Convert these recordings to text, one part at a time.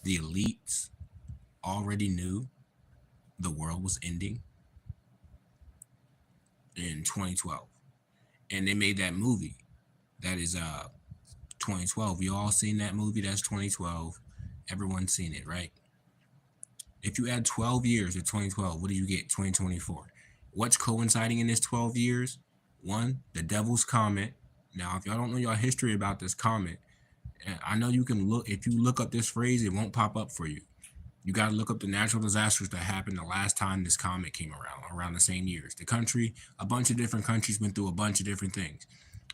the elites already knew the world was ending in 2012, and they made that movie. That is 2012. You all seen that movie? That's 2012. Everyone's seen it, right? If you add 12 years to 2012, what do you get? 2024. What's coinciding in this 12 years? One, the devil's comet. Now, if y'all don't know your history about this comet, I know you can look, if you look up this phrase, it won't pop up for you. You got to look up the natural disasters that happened the last time this comet came around the same years. The country, a bunch of different countries went through a bunch of different things.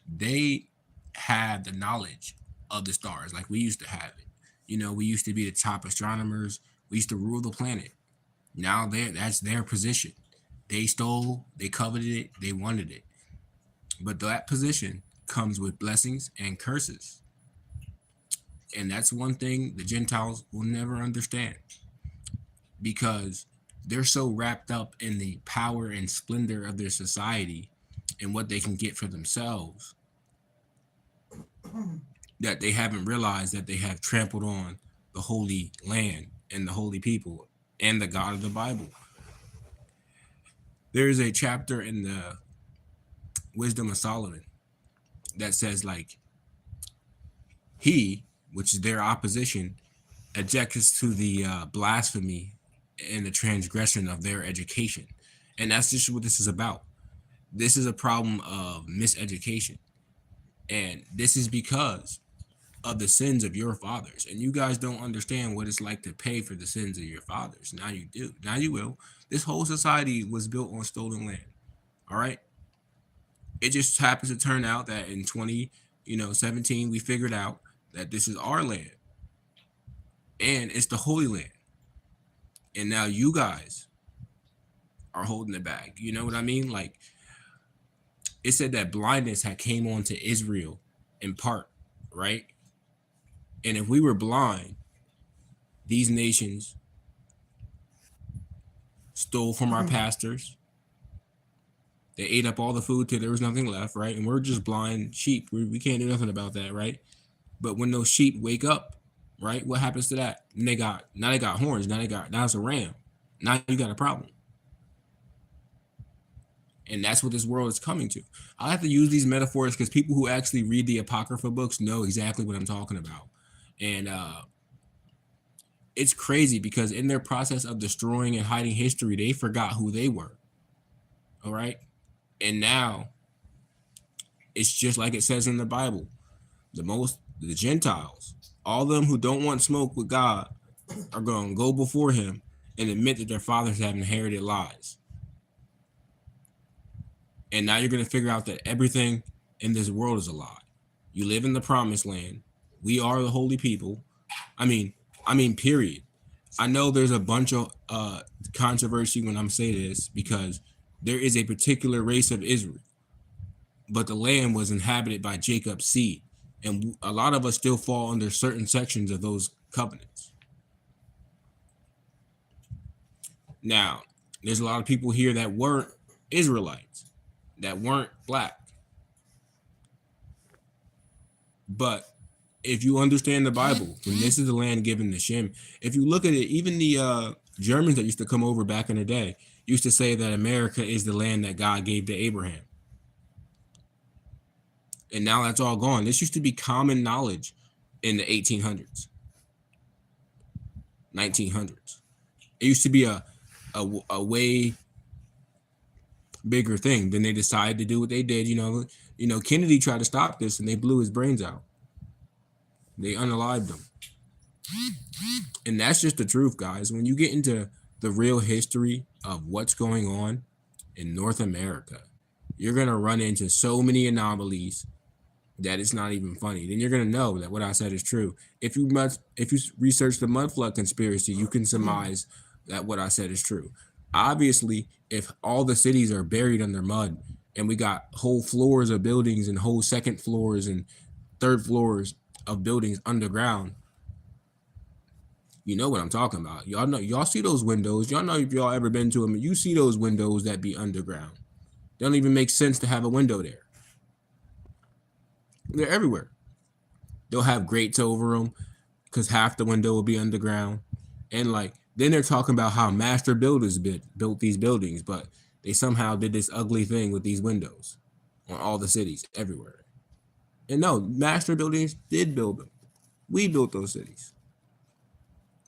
They had the knowledge of the stars like we used to have it. You know, we used to be the top astronomers. We used to rule the planet. Now that's their position. They stole, they coveted it, they wanted it. But that position comes with blessings and curses. And that's one thing the Gentiles will never understand because they're so wrapped up in the power and splendor of their society and what they can get for themselves that they haven't realized that they have trampled on the holy land and the holy people and the God of the Bible. There is a chapter in the Wisdom of Solomon that says, like, he, which is their opposition, objects to the blasphemy and the transgression of their education. And that's just what this is about. This is a problem of miseducation. And this is because of the sins of your fathers. And you guys don't understand what it's like to pay for the sins of your fathers. Now you do. Now you will. This whole society was built on stolen land. All right. It just happens to turn out that in 2017, we figured out that this is our land. And it's the Holy Land. And now you guys are holding it back. You know what I mean? Like, it said that blindness had came on to Israel in part, right? And if we were blind, these nations stole from our pastors. They ate up all the food till there was nothing left, right? And we're just blind sheep. We can't do nothing about that, right? But when those sheep wake up, right, what happens to that? And they got horns. Now it's a ram. Now you got a problem. And that's what this world is coming to. I have to use these metaphors because people who actually read the Apocrypha books know exactly what I'm talking about. And it's crazy because in their process of destroying and hiding history, they forgot who they were. All right. And now it's just like it says in the Bible. The Gentiles, all of them who don't want smoke with God are going to go before him and admit that their fathers have inherited lies. And now you're going to figure out that everything in this world is a lie. You live in the promised land. We are the holy people. I mean, period. I know there's a bunch of controversy when I'm saying this because there is a particular race of Israel, but the land was inhabited by Jacob's seed. And a lot of us still fall under certain sections of those covenants. Now, there's a lot of people here that weren't Israelites, that weren't black. But if you understand the Bible, then this is the land given to Shem. If you look at it, even the Germans that used to come over back in the day used to say that America is the land that God gave to Abraham. And now that's all gone. This used to be common knowledge in the 1800s, 1900s. It used to be a way bigger thing. Then they decided to do what they did. You know, Kennedy tried to stop this and they blew his brains out. They unalived him. And that's just the truth, guys. When you get into the real history of what's going on in North America, you're going to run into so many anomalies that it's not even funny. Then you're going to know that what I said is true. If you research the mud flood conspiracy, you can surmise that what I said is true. Obviously, if all the cities are buried under mud and we got whole floors of buildings and whole second floors and third floors of buildings underground, you know what I'm talking about. Y'all see those windows. Y'all know if y'all ever been to them, you see those windows that be underground. They don't even make sense to have a window there. They're everywhere. They'll have grates over them. because half the window will be underground. And like then they're talking about how master builders built these buildings, but they somehow did this ugly thing with these windows on all the cities everywhere. And no, master buildings did build them. We built those cities.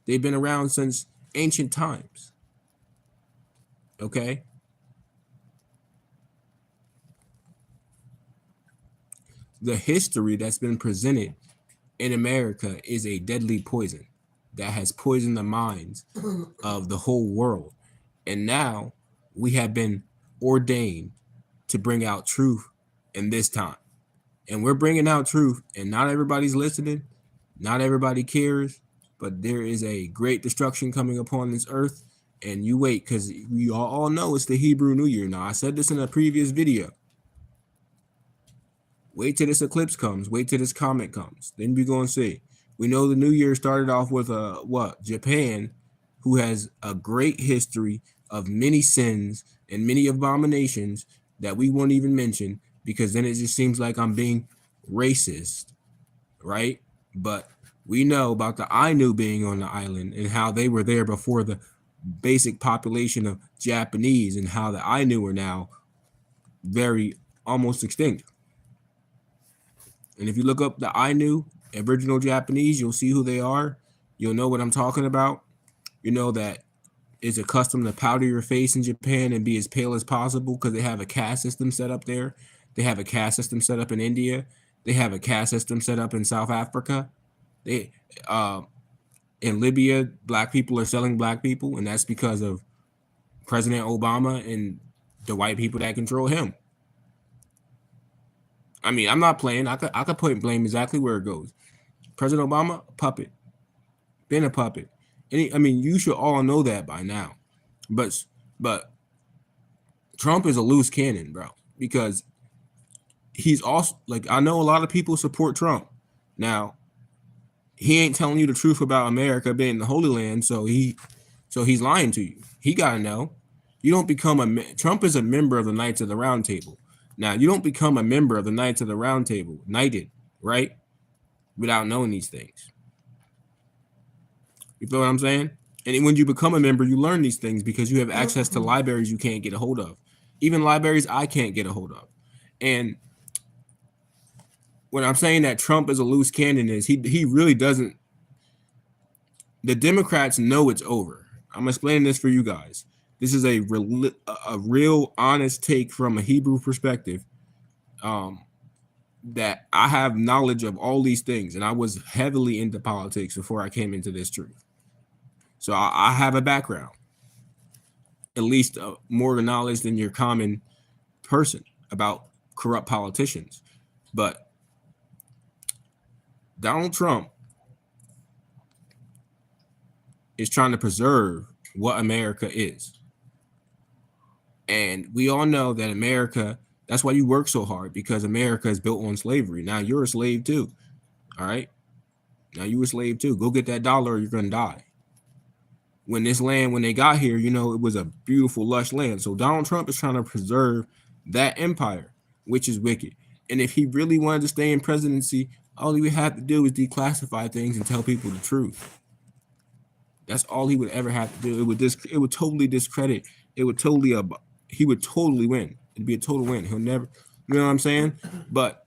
They've been around since ancient times. Okay? The history that's been presented in America is a deadly poison that has poisoned the minds of the whole world. And now we have been ordained to bring out truth in this time. And we're bringing out truth, and not everybody's listening, not everybody cares, but there is a great destruction coming upon this earth. And you wait, because we all know it's the Hebrew New Year now. I said this in a previous video. Wait till this eclipse comes. Wait till this comet comes. Then we're going to see. We know the New Year started off with Japan, who has a great history of many sins and many abominations that we won't even mention, because then it just seems like I'm being racist, right? But we know about the Ainu being on the island and how they were there before the basic population of Japanese, and how the Ainu are now very almost extinct. And if you look up the Ainu, original Japanese, you'll see who they are. You'll know what I'm talking about. You know that it's accustomed to powder your face in Japan and be as pale as possible because they have a caste system set up there. They have a caste system set up in India. They have a caste system set up in South Africa. They in Libya, black people are selling black people, and that's because of President Obama and the white people that control him. I mean, I'm not playing. I could point blame exactly where it goes. President Obama, a puppet, been a puppet. I mean, you should all know that by now. But Trump is a loose cannon, bro, because he's also like, I know a lot of people support Trump. Now, he ain't telling you the truth about America being the Holy Land, so he's lying to you. He gotta know. You don't become Trump is a member of the Knights of the Round Table. Now, you don't become a member of the Knights of the Round Table, knighted, right? Without knowing these things. You feel what I'm saying? And when you become a member, you learn these things because you have access to libraries you can't get a hold of. Even libraries I can't get a hold of. And when I'm saying that Trump is a loose cannon is he really doesn't. The Democrats know it's over. I'm explaining this for you guys. This is a real honest take from a Hebrew perspective. That I have knowledge of all these things, and I was heavily into politics before I came into this truth. So I have a background, at least more knowledge than your common person about corrupt politicians. But Donald Trump is trying to preserve what America is. And we all know that America, that's why you work so hard, because America is built on slavery. Now you're a slave too. All right. Now you a slave too. Go get that dollar or you're going to die. When they got here, you know, it was a beautiful, lush land. So Donald Trump is trying to preserve that empire, which is wicked. And if he really wanted to stay in presidency, all he would have to do is declassify things and tell people the truth. That's all he would ever have to do. It would totally discredit. He would totally win. It'd be a total win. He'll never, you know what I'm saying? But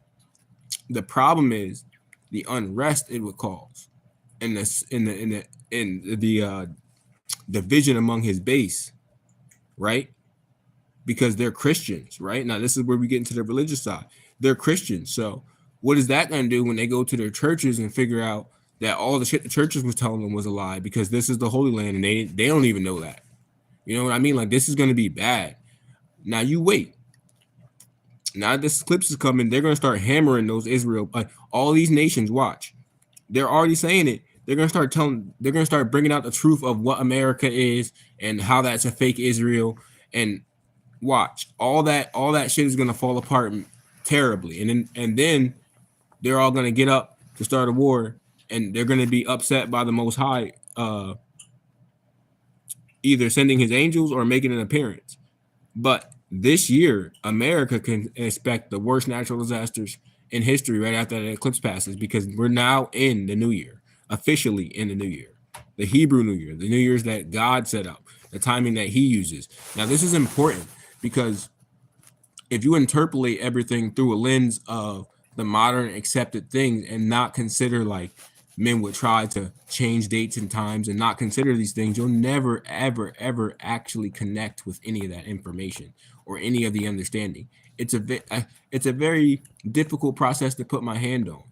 the problem is the unrest it would cause, and the division among his base, right? Because they're Christians, right? Now this is where we get into the religious side. They're Christians, so what is that going to do when they go to their churches and figure out that all the shit the churches was telling them was a lie, because this is the Holy Land and they don't even know that. You know what I mean? Like, this is going to be bad. Now you wait. Now this eclipse is coming, they're going to start hammering those Israel, all these nations. Watch, they're already saying it. They're going to start bringing out the truth of what America is and how that's a fake Israel. And watch, all that shit is going to fall apart terribly. And then they're all going to get up to start a war, and they're going to be upset by the Most High, either sending his angels or making an appearance. But this year, America can expect the worst natural disasters in history right after the eclipse passes, because we're now in the new year. officially in the new year, the Hebrew New Year, the New Year's that God set up, the timing that He uses. Now, this is important because if you interpolate everything through a lens of the modern accepted things and not consider like men would try to change dates and times and not consider these things, you'll never, ever, ever actually connect with any of that information or any of the understanding. It's a very difficult process to put my hand on,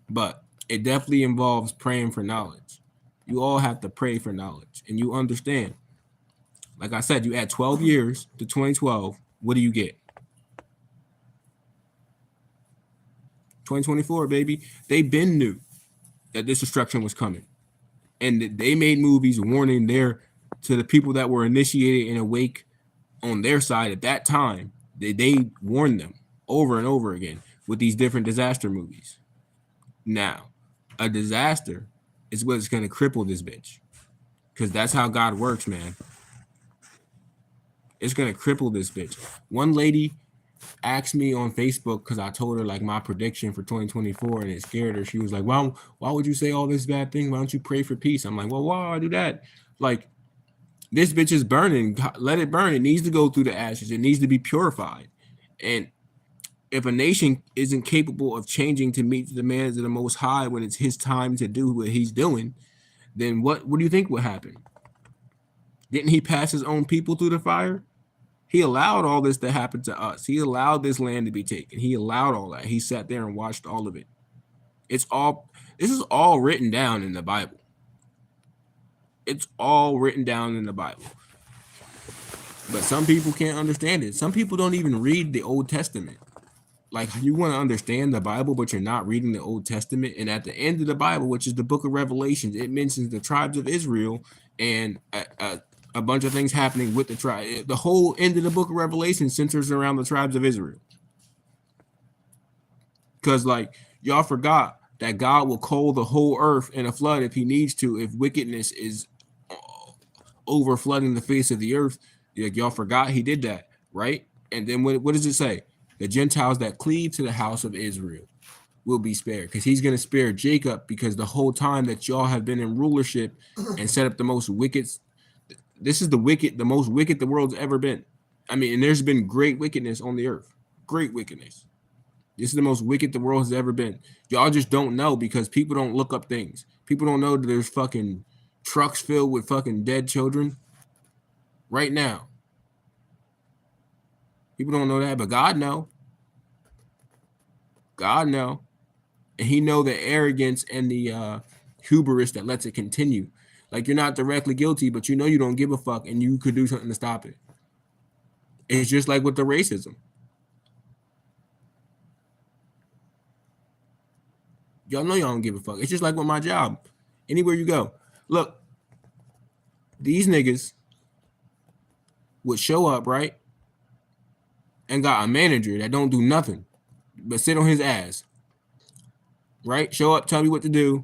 but it definitely involves praying for knowledge. You all have to pray for knowledge, and you understand. Like I said, you add 12 years to 2012. What do you get? 2024, baby. They been knew that this destruction was coming, and they made movies warning their to the people that were initiated and awake on their side at that time. They warned them over and over again with these different disaster movies. Now, a disaster is what's going to cripple this bitch, because that's how God works, man. It's going to cripple this bitch. One lady asked me on Facebook because I told her like my prediction for 2024 and it scared her. She was like, why would you say all this bad thing? Why don't you pray for peace? I'm like, well, why would I do that? Like, this bitch is burning. Let it burn. It needs to go through the ashes. It needs to be purified. And if a nation isn't capable of changing to meet the demands of the Most High when it's His time to do what He's doing, then what do you think would happen? Didn't He pass His own people through the fire? He allowed all this to happen to us. He allowed this land to be taken. He allowed all that. He sat there and watched all of it. This is all written down in the Bible. It's all written down in the Bible. But some people can't understand it. Some people don't even read the Old Testament. Like, you want to understand the Bible, but you're not reading the Old Testament. And at the end of the Bible, which is the book of Revelations, it mentions the tribes of Israel and a bunch of things happening with the tribe. The whole end of the book of Revelation centers around the tribes of Israel. Because, like, y'all forgot that God will coal the whole earth in a flood if He needs to, if wickedness is over flooding the face of the earth. Like, y'all forgot He did that, right? And then what does it say? The Gentiles that cleave to the house of Israel will be spared, because He's going to spare Jacob, because the whole time that y'all have been in rulership and set up the most wicked, this is the most wicked the world's ever been. I mean, and there's been great wickedness on the earth. Great wickedness. This is the most wicked the world has ever been. Y'all just don't know because people don't look up things. People don't know that there's fucking trucks filled with fucking dead children right now. People don't know that, but God know. God know. And He know the arrogance and the hubris that lets it continue. Like, you're not directly guilty, but you know you don't give a fuck and you could do something to stop it. It's just like with the racism. Y'all know y'all don't give a fuck. It's just like with my job. Anywhere you go. Look, these niggas would show up, right? And got a manager that don't do nothing but sit on his ass. Right? Show up, tell me what to do,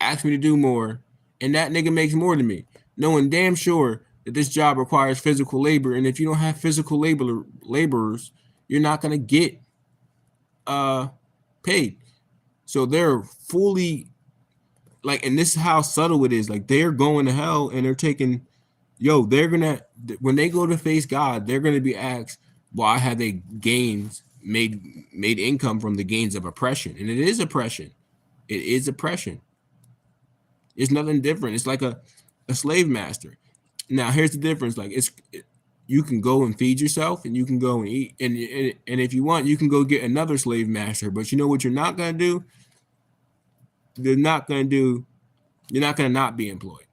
ask me to do more, and that nigga makes more than me, knowing damn sure that this job requires physical labor, and if you don't have physical laborers, you're not gonna get paid. So they're fully, like, and this is how subtle it is. Like, they're going to hell and they're taking, they're gonna, when they go to face God, they're gonna be asked, why have they made income from the gains of oppression? And it is oppression. It is oppression. It's nothing different. It's like a slave master. Now, here's the difference. Like, you can go and feed yourself, and you can go and eat, and if you want, you can go get another slave master. But you know what you're not gonna do? You're not gonna not be employed.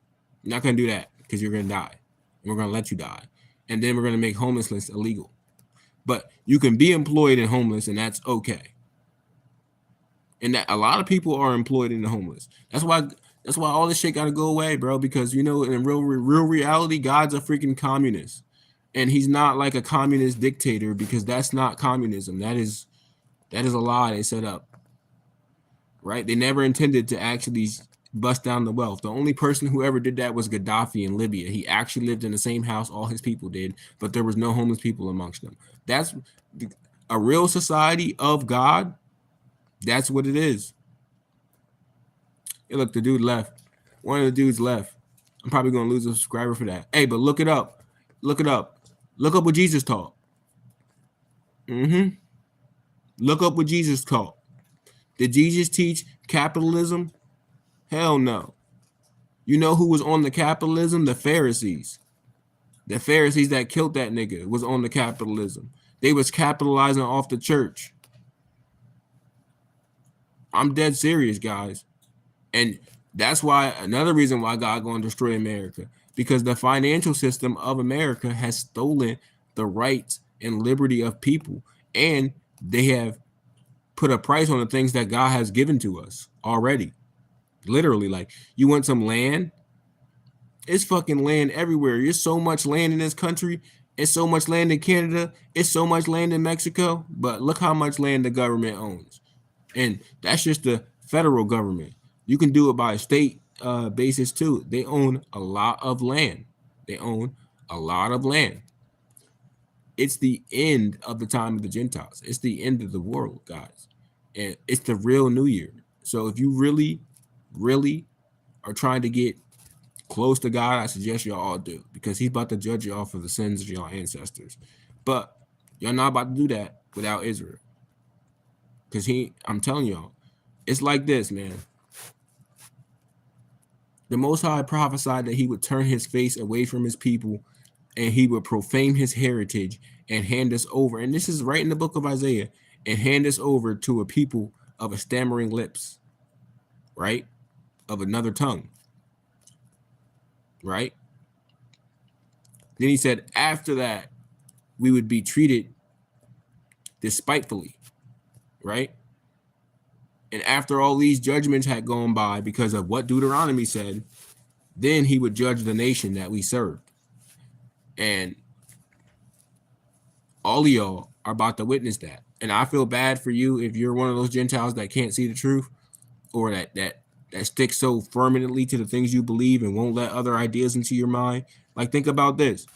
You're not gonna do that, because you're gonna die. And we're gonna let you die, and then we're gonna make homelessness illegal. But you can be employed and homeless, and that's okay. And that a lot of people are employed in the homeless. That's why all this shit gotta go away, bro. Because in real reality, God's a freaking communist, and He's not like a communist dictator, because that's not communism. That is a lie they set up. Right? They never intended to actually bust down the wealth. The only person who ever did that was Gaddafi in Libya. He actually lived in the same house all his people did, but there was no homeless people amongst them. That's a real society of God. That's what it is. Hey, look, the dude left. One of the dudes left. I'm probably gonna lose a subscriber for that. Hey, but look it up. Look it up. Look up what Jesus taught. Mm-hmm. Look up what Jesus taught. Did Jesus teach capitalism? Hell no. You know who was on the capitalism? The Pharisees. The Pharisees that killed that nigga was on the capitalism. They was capitalizing off the church. I'm dead serious, guys. And that's why another reason why God going to destroy America, because the financial system of America has stolen the rights and liberty of people, and they have put a price on the things that God has given to us already. Literally, like, you want some land? It's fucking land everywhere. There's so much land in this country. It's so much land in Canada. It's so much land in Mexico. But look how much land the government owns. And that's just the federal government. You can do it by a state basis too. They own a lot of land. They own a lot of land. It's the end of the time of the Gentiles. It's the end of the world, guys. And it's the real New Year. So if you really, really are trying to get close to God, I suggest y'all all do, because He's about to judge y'all for the sins of y'all ancestors. But y'all not about to do that without Israel. Because I'm telling y'all, it's like this, man. The Most High prophesied that He would turn His face away from His people, and He would profane His heritage and hand us over. And this is right in the book of Isaiah, and hand us over to a people of a stammering lips, right? Of another tongue, right? Then He said, after that, we would be treated despitefully, right? And after all these judgments had gone by because of what Deuteronomy said, then He would judge the nation that we served. And all of y'all are about to witness that. And I feel bad for you if you're one of those Gentiles that can't see the truth, or that sticks so permanently to the things you believe and won't let other ideas into your mind. Like, think about this.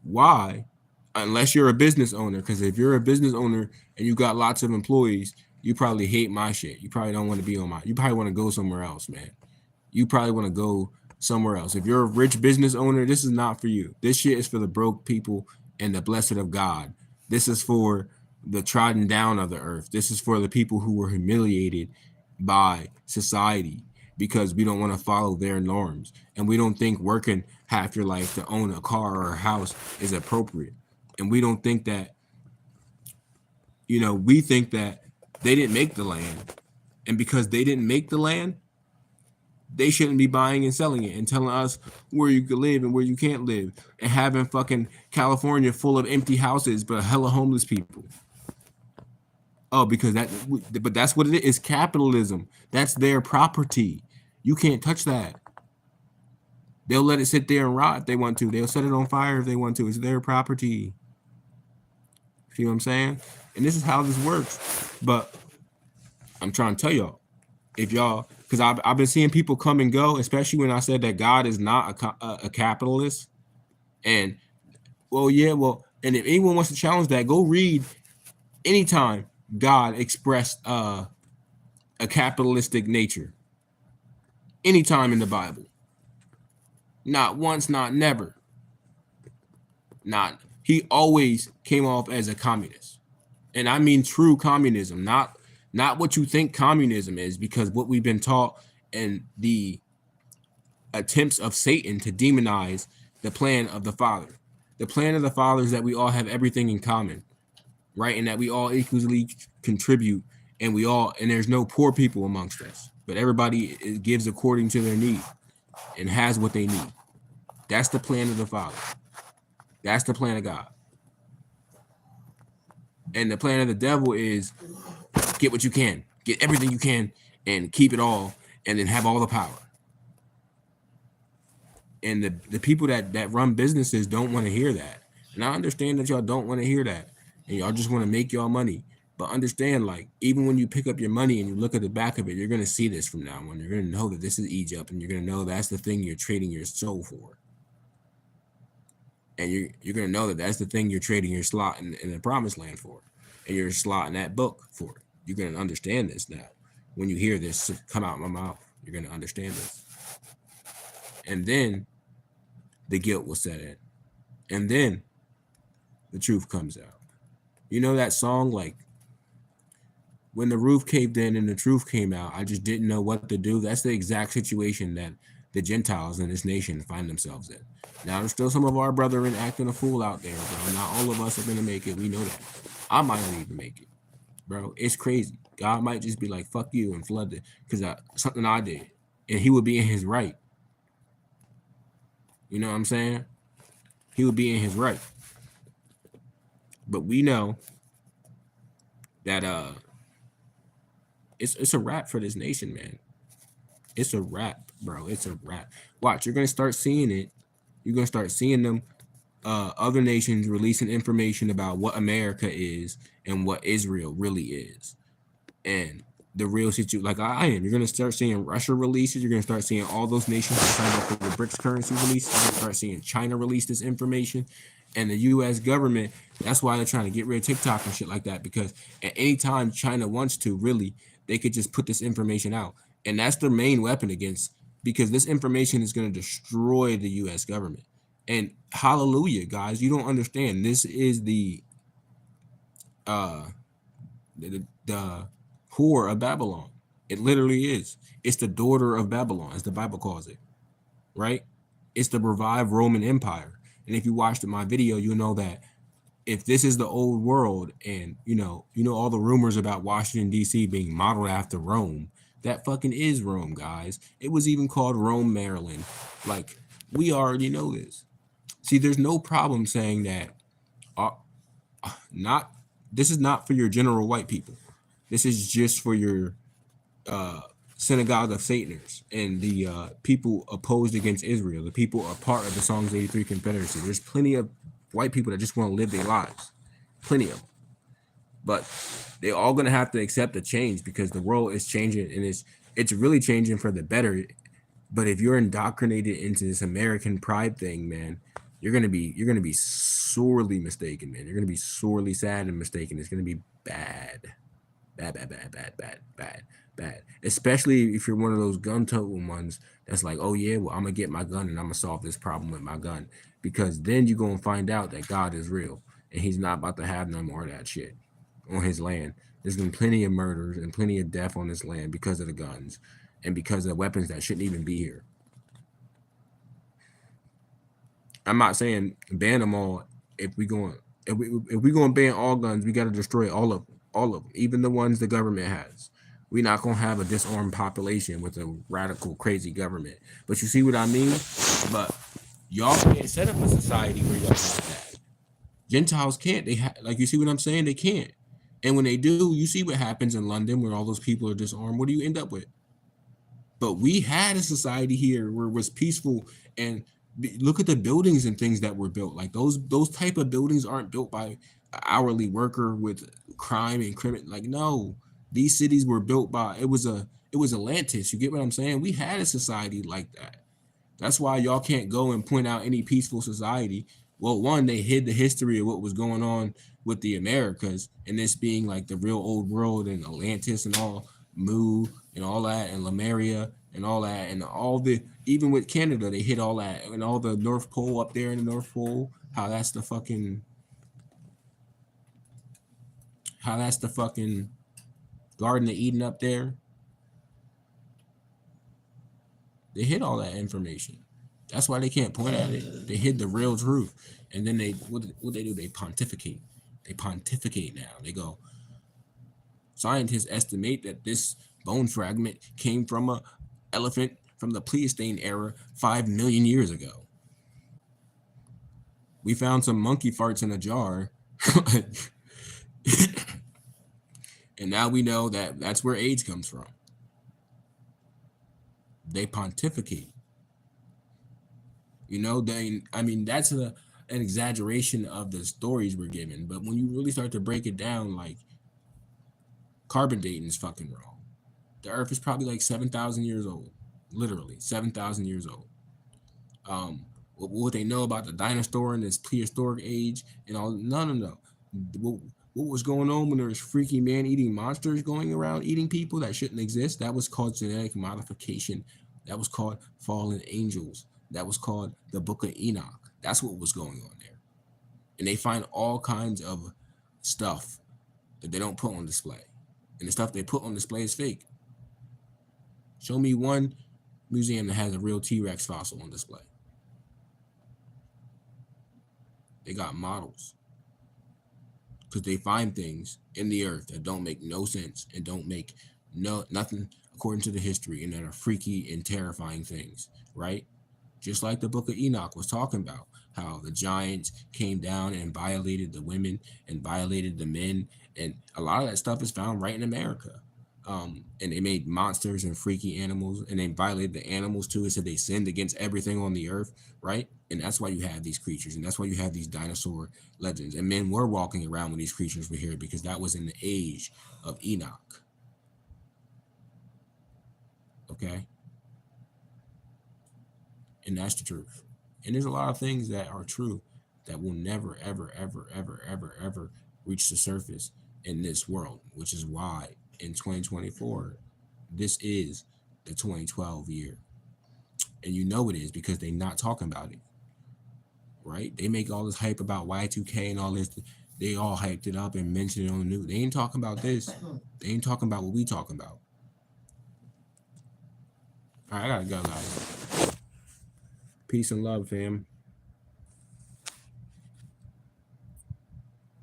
Why, unless you're a business owner, because if you're a business owner and you got lots of employees, you probably hate my shit. You probably don't want to be on my, you probably want to go somewhere else, man. You probably want to go somewhere else. If you're a rich business owner, this is not for you. This shit is for the broke people and the blessed of God. This is for the trodden down of the earth. This is for the people who were humiliated by society because we don't want to follow their norms. And we don't think working half your life to own a car or a house is appropriate. And we don't think that, we think that they didn't make the land. And because they didn't make the land, they shouldn't be buying and selling it and telling us where you can live and where you can't live, and having fucking California full of empty houses but hella homeless people. Oh, because but that's what it is. Capitalism. That's their property. You can't touch that. They'll let it sit there and rot if they want to. They'll set it on fire if they want to. It's their property. See what I'm saying? And this is how this works. But I'm trying to tell y'all, if y'all, because I've been seeing people come and go, especially when I said that God is not a capitalist. And, and if anyone wants to challenge that, go read anytime God expressed a capitalistic nature. Anytime in the Bible. Not once, not never. He always came off as a communist. And I mean true communism, not what you think communism is, because what we've been taught and the attempts of Satan to demonize the plan of the Father. The plan of the Father is that we all have everything in common, right? And that we all equally contribute, and there's no poor people amongst us, but everybody gives according to their need and has what they need. That's the plan of the Father. That's the plan of God. And the plan of the devil is get what you can, get everything you can, and keep it all, and then have all the power. And the people that run businesses don't want to hear that. And I understand that y'all don't want to hear that. And y'all just want to make y'all money. But understand, like, even when you pick up your money and you look at the back of it, you're going to see this from now on. You're going to know that this is Egypt, and you're going to know that's the thing you're trading your soul for. And you're going to know that that's the thing you're trading your slot in the promised land for. And you're slotting that book for it. You're going to understand this now when you hear this come out of my mouth. You're going to understand this. And then the guilt will set in. And then the truth comes out. You know that song, like, when the roof caved in and the truth came out, I just didn't know what to do. That's the exact situation that the Gentiles in this nation find themselves in. Now, there's still some of our brethren acting a fool out there, bro. Not all of us are going to make it. We know that. I might not even make it, bro. It's crazy. God might just be like, fuck you and flood it because something I did. And he would be in his right. You know what I'm saying? He would be in his right. But we know that it's a wrap for this nation, man. It's a wrap, bro. It's a wrap. Watch, you're gonna start seeing it. You're gonna start seeing them other nations releasing information about what America is and what Israel really is. And the real situation, like I am, you're gonna start seeing Russia releases. You're gonna start seeing all those nations that signed up for the BRICS currency release. You're gonna start seeing China release this information, and the U.S. government. That's why they're trying to get rid of TikTok and shit like that. Because at any time China wants to, really, they could just put this information out, and that's their main weapon against. Because this information is gonna destroy the U.S. government. And hallelujah, guys, you don't understand. This is uh the whore of Babylon. It literally is. It's the daughter of Babylon, as the Bible calls it, right? It's the revived Roman Empire. And if you watched my video, you'll know that if this is the old world, and you know all the rumors about Washington D.C. being modeled after Rome, that fucking is Rome, guys. It was even called Rome, Maryland. Like, we already know this. See, there's no problem saying that. Uh, not This is not for your general white people. This is just for your uh, synagogue of Sataners and the people opposed against Israel, the people are part of the Psalms 83 Confederacy. There's plenty of white people that just want to live their lives. Plenty of them. But they're all going to have to accept the change because the world is changing, and it's really changing for the better. But if you're indoctrinated into this American pride thing, man, you're gonna be sorely mistaken, man. You're gonna be sorely sad and mistaken. It's gonna be bad. Bad, bad, bad, bad, bad, bad, bad. Especially if you're one of those gun-toting ones that's like, oh yeah, well, I'm gonna get my gun and I'm gonna solve this problem with my gun. Because then you're gonna find out that God is real and he's not about to have no more of that shit on his land. There's been plenty of murders and plenty of death on this land because of the guns and because of weapons that shouldn't even be here. I'm not saying ban them all. If we going to ban all guns, we got to destroy all of them, even the ones the government has. We're not gonna have a disarmed population with a radical, crazy government. But you see what I mean? But y'all can't set up a society where y'all have that. Gentiles can't. Like, you see what I'm saying? They can't. And when they do, you see what happens in London where all those people are disarmed. What do you end up with? But we had a society here where it was peaceful, and look at the buildings and things that were built. Like, those type of buildings aren't built by an hourly worker with crime and criminal. Like, no, these cities were built by it was Atlantis. You get what I'm saying? We had a society like that. That's why y'all can't go and point out any peaceful society. Well, one, they hid the history of what was going on with the Americas, and this being like the real old world and Atlantis and all, Mu and all that, and Lemuria and all that, and all the, even with Canada, they hid all that, and all the North Pole up there in the North Pole, how that's the fucking Garden of Eden up there. They hid all that information. That's why they can't point at it. They hid the real truth. And then what they do? They pontificate. They pontificate now. They go, scientists estimate that this bone fragment came from a elephant from the Pleistocene era 5 million years ago. We found some monkey farts in a jar. And now we know that that's where AIDS comes from. They pontificate. That's an exaggeration of the stories we're given. But when you really start to break it down, like, carbon dating is fucking wrong. The Earth is probably like 7,000 years old, literally 7,000 years old. What they know about the dinosaur and this prehistoric age and all? No. what was going on when there was freaky man-eating monsters going around eating people that shouldn't exist? That was called genetic modification. That was called fallen angels. That was called the Book of Enoch. That's what was going on there. And they find all kinds of stuff that they don't put on display. And the stuff they put on display is fake. Show me one museum that has a real T-Rex fossil on display. They got models. Because they find things in the earth that don't make no sense and don't make nothing according to the history, and that are freaky and terrifying things, right? Just like the Book of Enoch was talking about, how the giants came down and violated the women and violated the men, and a lot of that stuff is found right in America. And they made monsters and freaky animals, and they violated the animals too. It said they sinned against everything on the earth, right? And that's why you have these creatures, and that's why you have these dinosaur legends. And men were walking around when these creatures were here, because that was in the age of Enoch. Okay? And that's the truth. And there's a lot of things that are true that will never, ever, ever, ever, ever, ever reach the surface in this world, which is why in 2024, this is the 2012 year. And you know it is, because they're not talking about it, right? They make all this hype about Y2K and all this. They all hyped it up and mentioned it on the news. They ain't talking about this. They ain't talking about what we talking about. All right, I gotta go, guys. Peace and love, fam.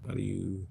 How do you...